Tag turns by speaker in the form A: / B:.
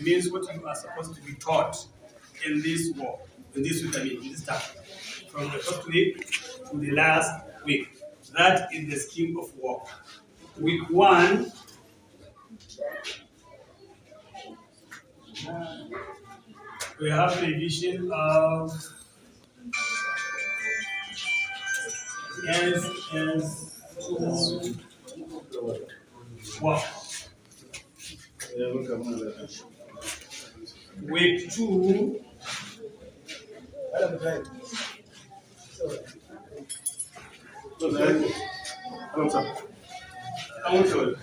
A: means what you are supposed to be taught in this work, in this week, in this term, from the first week to the last week. That is the scheme of work. Week 1, we have revision of work. Week 2, council.